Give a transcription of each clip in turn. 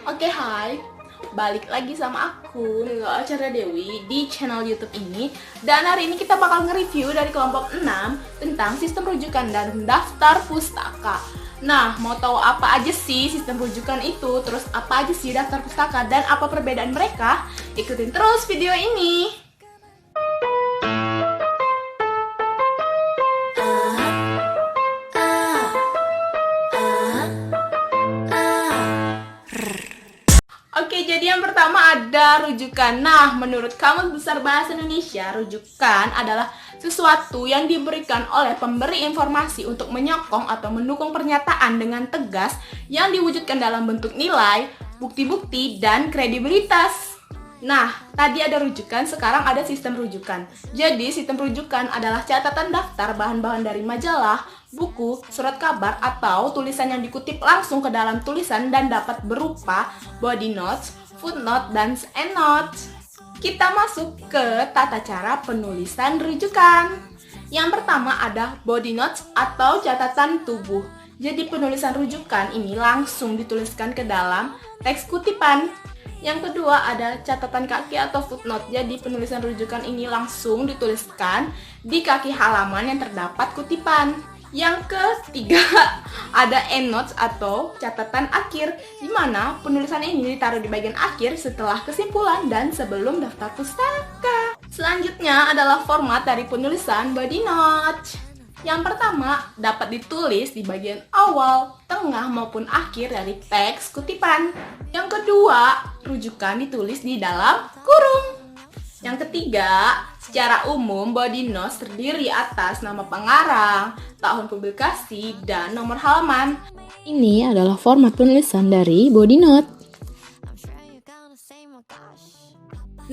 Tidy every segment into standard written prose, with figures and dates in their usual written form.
Oke, hai. Balik lagi sama aku, Nila Acara Dewi, di channel YouTube ini. Dan hari ini kita bakal nge-review dari kelompok 6 tentang sistem rujukan dan daftar pustaka. Nah, mau tahu apa aja sih sistem rujukan itu? Terus apa aja sih daftar pustaka dan apa perbedaan mereka? Ikutin terus video ini. Oke, jadi yang pertama ada rujukan. Nah, menurut Kamus Besar Bahasa Indonesia, rujukan adalah sesuatu yang diberikan oleh pemberi informasi untuk menyokong atau mendukung pernyataan dengan tegas yang diwujudkan dalam bentuk nilai, bukti-bukti, dan kredibilitas. Nah, tadi ada rujukan, sekarang ada sistem rujukan. Jadi, sistem rujukan adalah catatan daftar bahan-bahan dari majalah, buku, surat kabar, atau tulisan yang dikutip langsung ke dalam tulisan dan dapat berupa body notes, footnote, dan endnotes. Kita masuk ke tata cara penulisan rujukan. Yang pertama ada body notes atau catatan tubuh. Jadi penulisan rujukan ini langsung dituliskan ke dalam teks kutipan. Yang kedua ada catatan kaki atau footnote. Jadi penulisan rujukan ini langsung dituliskan di kaki halaman yang terdapat kutipan. Yang ketiga ada endnotes atau catatan akhir, di mana penulisan ini ditaruh di bagian akhir setelah kesimpulan dan sebelum daftar pustaka. Selanjutnya adalah format dari penulisan body notes. Yang pertama, dapat ditulis di bagian awal, tengah, maupun akhir dari teks kutipan. Yang kedua, rujukan ditulis di dalam kurung. Yang ketiga, secara umum body notes terdiri atas nama pengarang, tahun publikasi, dan nomor halaman. Ini adalah format penulisan dari body note.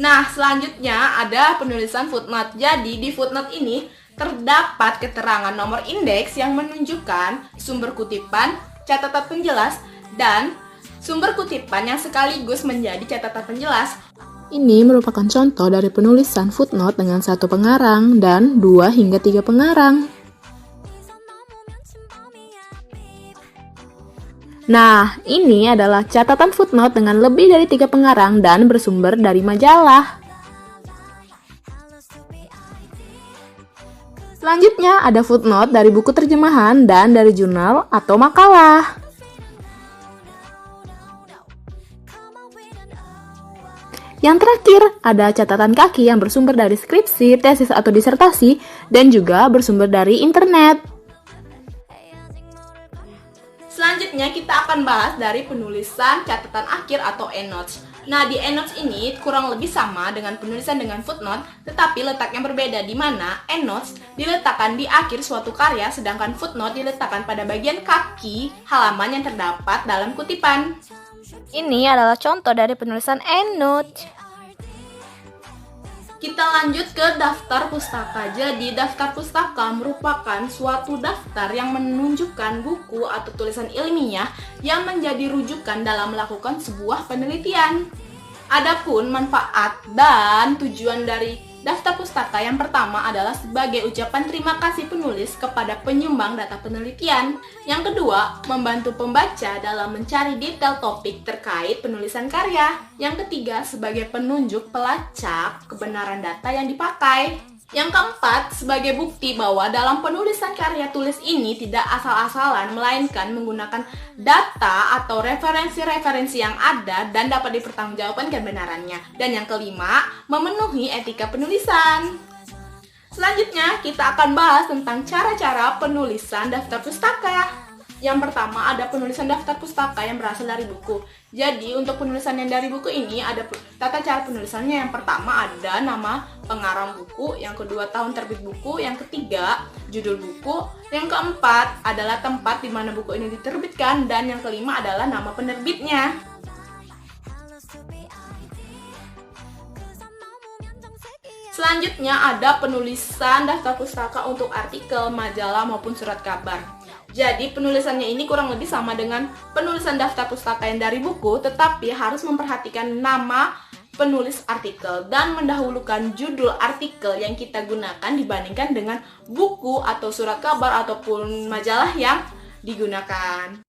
Nah, selanjutnya ada penulisan footnote. Jadi, di footnote ini terdapat keterangan nomor indeks yang menunjukkan sumber kutipan, catatan penjelas, dan sumber kutipan yang sekaligus menjadi catatan penjelas. Ini merupakan contoh dari penulisan footnote dengan satu pengarang dan 2 hingga 3 pengarang. Nah, ini adalah catatan footnote dengan lebih dari 3 pengarang dan bersumber dari majalah. Selanjutnya ada footnote dari buku terjemahan dan dari jurnal atau makalah. Yang terakhir ada catatan kaki yang bersumber dari skripsi, tesis atau disertasi dan juga bersumber dari internet. Selanjutnya kita akan bahas dari penulisan catatan akhir atau endnotes. Nah, di endnotes ini kurang lebih sama dengan penulisan dengan footnote, tetapi letak yang berbeda di mana endnotes diletakkan di akhir suatu karya, sedangkan footnote diletakkan pada bagian kaki halaman yang terdapat dalam kutipan. Ini adalah contoh dari penulisan endnote. Kita lanjut ke daftar pustaka. Jadi, daftar pustaka merupakan suatu daftar yang menunjukkan buku atau tulisan ilmiah yang menjadi rujukan dalam melakukan sebuah penelitian. Adapun manfaat dan tujuan dari daftar pustaka yang pertama adalah sebagai ucapan terima kasih penulis kepada penyumbang data penelitian. Yang kedua, membantu pembaca dalam mencari detail topik terkait penulisan karya. Yang ketiga, sebagai penunjuk pelacak kebenaran data yang dipakai. Yang keempat, sebagai bukti bahwa dalam penulisan karya tulis ini tidak asal-asalan, melainkan menggunakan data atau referensi-referensi yang ada dan dapat dipertanggungjawabkan kebenarannya. Dan yang kelima, memenuhi etika penulisan. Selanjutnya, kita akan bahas tentang cara-cara penulisan daftar pustaka. Yang pertama ada penulisan daftar pustaka yang berasal dari buku. Jadi untuk penulisan yang dari buku ini ada tata cara penulisannya. Yang pertama ada nama pengarang buku, yang kedua tahun terbit buku, yang ketiga judul buku, yang keempat adalah tempat di mana buku ini diterbitkan, dan yang kelima adalah nama penerbitnya. Selanjutnya ada penulisan daftar pustaka untuk artikel, majalah, maupun surat kabar. Jadi penulisannya ini kurang lebih sama dengan penulisan daftar pustaka yang dari buku, tetapi harus memperhatikan nama penulis artikel dan mendahulukan judul artikel yang kita gunakan dibandingkan dengan buku atau surat kabar ataupun majalah yang digunakan.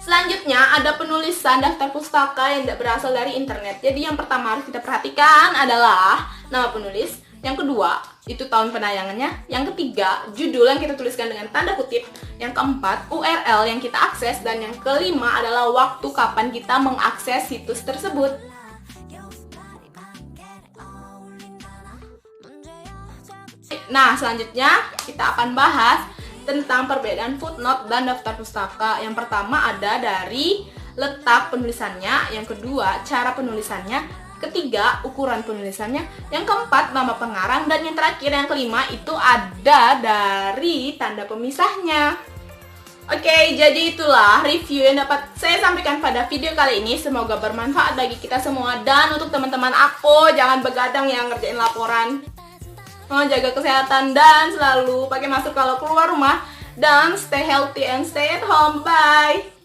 Selanjutnya ada penulisan daftar pustaka yang tidak berasal dari internet. Jadi yang pertama harus kita perhatikan adalah nama penulis. Yang kedua, itu tahun penayangannya. Yang ketiga, judul yang kita tuliskan dengan tanda kutip. Yang keempat, URL yang kita akses. Dan yang kelima adalah waktu kapan kita mengakses situs tersebut. Nah, selanjutnya kita akan bahas tentang perbedaan footnote dan daftar pustaka. Yang pertama ada dari letak penulisannya, yang kedua cara penulisannya, ketiga ukuran penulisannya, yang keempat nama pengarang, dan yang terakhir yang kelima itu ada dari tanda pemisahnya. Oke, jadi itulah review yang dapat saya sampaikan pada video kali ini. Semoga bermanfaat bagi kita semua. Dan untuk teman-teman aku, jangan begadang yang ngerjain laporan. Jaga kesehatan dan selalu pakai masker kalau keluar rumah. Dan stay healthy and stay at home. Bye!